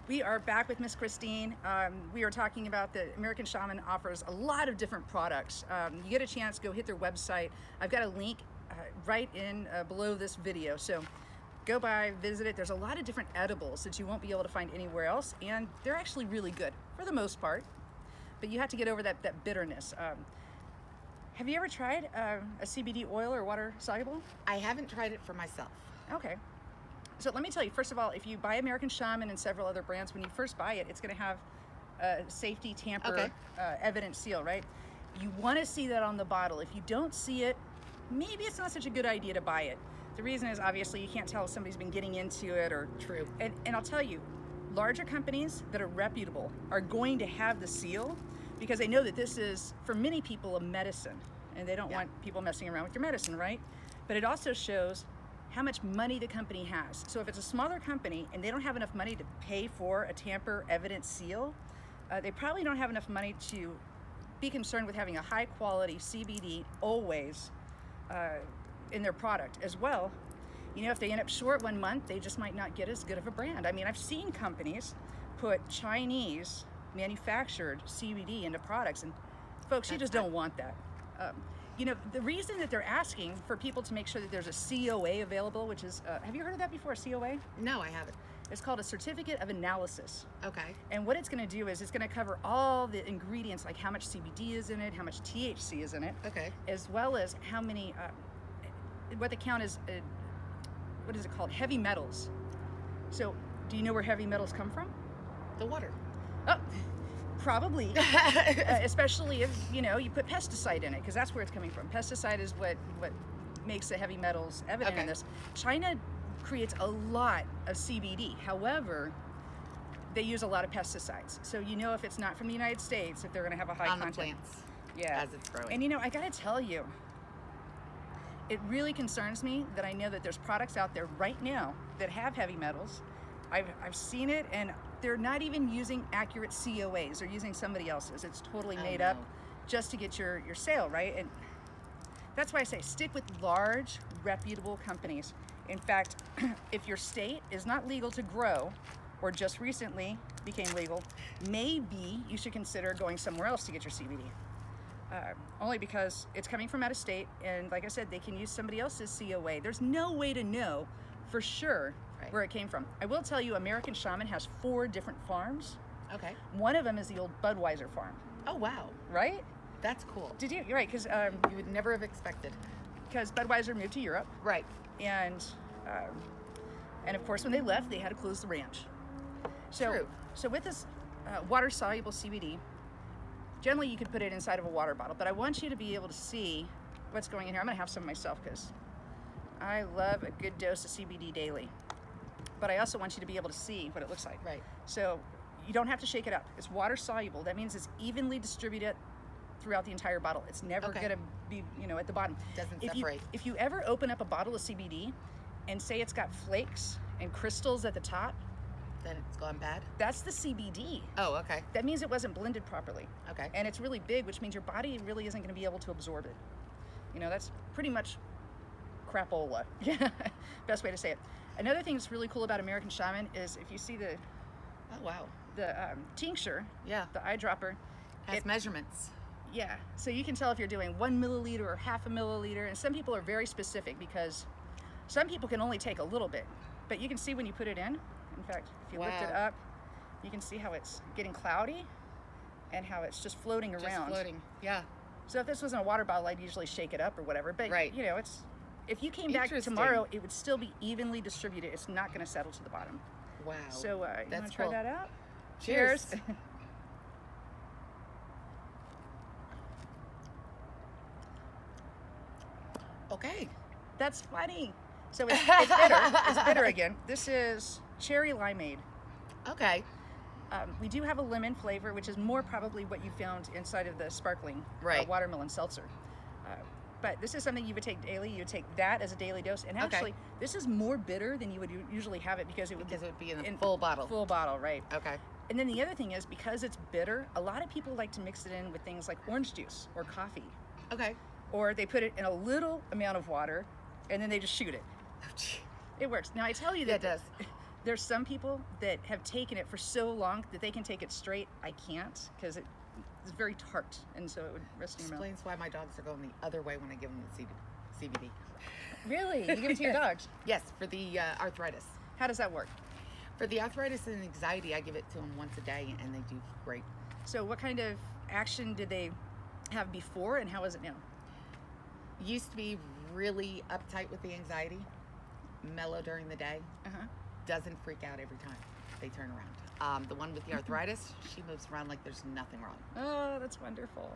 We are back with Miss Christine. We are talking about the American Shaman offers a lot of different products. You get a chance, go hit their website. I've got a link right in below this video. So go by, visit it. There's a lot of different edibles that you won't be able to find anywhere else. And they're actually really good for the most part. But you have to get over that bitterness. Have you ever tried a CBD oil or water soluble? I haven't tried it for myself. Okay. So let me tell you, first of all, if you buy American Shaman and several other brands, when you first buy it, it's going to have a safety tamper evidence seal, right? You want to see that on the bottle. If you don't see it, maybe it's not such a good idea to buy it. The reason is obviously you can't tell if somebody's been getting into it or... True. And I'll tell you, larger companies that are reputable are going to have the seal because they know that this is, for many people, a medicine. And they don't want people messing around with your medicine, right? But it also shows how much money the company has. So if it's a smaller company and they don't have enough money to pay for a tamper evidence seal, they probably don't have enough money to be concerned with having a high quality CBD always in their product as well. You know, if they end up short 1 month, they just might not get as good of a brand. I mean, I've seen companies put Chinese manufactured CBD into products, and folks, you just don't want that. You know, the reason that they're asking for people to make sure that there's a COA available, which is, have you heard of that before, COA? No, I haven't. It's called a Certificate of Analysis. Okay. And what it's going to do is it's going to cover all the ingredients, like how much CBD is in it, how much THC is in it, Okay. as well as how many, what they count as, what is it called, heavy metals. So, do you know where heavy metals come from? The water. Oh, probably, especially if, you know, you put pesticide in it, because that's where it's coming from. Pesticide is what makes the heavy metals evident in this. China creates a lot of CBD. However, they use a lot of pesticides. So you know if it's not from the United States, if they're going to have a high on content. the plants. Yeah. As it's growing. And you know, I got to tell you, it really concerns me that I know that there's products out there right now that have heavy metals. I've seen it, and they're not even using accurate COAs. They're using somebody else's. It's totally made up just to get your sale, right? And that's why I say stick with large, reputable companies. In fact, if your state is not legal to grow, or just recently became legal, maybe you should consider going somewhere else to get your CBD. Only because it's coming from out of state, and like I said, they can use somebody else's COA. There's no way to know for sure where it came from. I will tell you, American Shaman has 4 different farms. Okay. One of them is the old Budweiser farm. Oh, wow. Right? That's cool. Did you? You're right, because You would never have expected. Budweiser moved to Europe. Right. And of course, when they left, they had to close the ranch. So with this water soluble CBD, generally you could put it inside of a water bottle, but I want you to be able to see what's going in here. I'm gonna have some myself because I love a good dose of CBD daily. But I also want you to be able to see what it looks like. Right. So you don't have to shake it up. It's water soluble. That means it's evenly distributed throughout the entire bottle. It's never gonna be, you know, at the bottom. Doesn't separate. If you ever open up a bottle of CBD and say it's got flakes and crystals at the top, Then it's gone bad? that's the CBD. Oh, okay. That means it wasn't blended properly. Okay. And it's really big, which means your body really isn't going to be able to absorb it. You know, that's pretty much crapola. Yeah, best way to say it. Another thing that's really cool about American Shaman is if you see the Oh, wow. tincture, Yeah. the eyedropper, Has measurements. yeah, so you can tell if you're doing 1 milliliter or half a milliliter, and some people are very specific because some people can only take a little bit, but you can see when you put it in. In fact, if you lift it up, you can see how it's getting cloudy and how it's just floating around. Just floating. Yeah. So if this wasn't a water bottle, I'd usually shake it up or whatever, but you know, it's, if you came back tomorrow, it would still be evenly distributed. It's not going to settle to the bottom. Wow. So you want to try cool. that out? Cheers. Okay. That's funny. So it's bitter. It's bitter again. This is cherry limeade. Okay. We do have a lemon flavor, which is more probably what you found inside of the sparkling watermelon seltzer. But this is something you would take daily. You would take that as a daily dose. And actually, this is more bitter than you would usually have it because it would be in the full bottle. Full bottle, right. Okay. And then the other thing is, because it's bitter, a lot of people like to mix it in with things like orange juice or coffee. Okay. Or they put it in a little amount of water and then they just shoot it. It works. Now I tell you that it does. There's some people that have taken it for so long that they can take it straight. I can't because it's very tart, and so it would rest in your mouth. Explains why my dogs are going the other way when I give them the CBD. Really? You give it to your dogs? Yes, for the arthritis. How does that work? For the arthritis and anxiety, I give it to them once a day, and they do great. So what kind of action did they have before, and how is it now? Used to be really uptight with the anxiety, mellow during the day, doesn't freak out every time they turn around. The one with the arthritis, she moves around like there's nothing wrong. Oh, that's wonderful.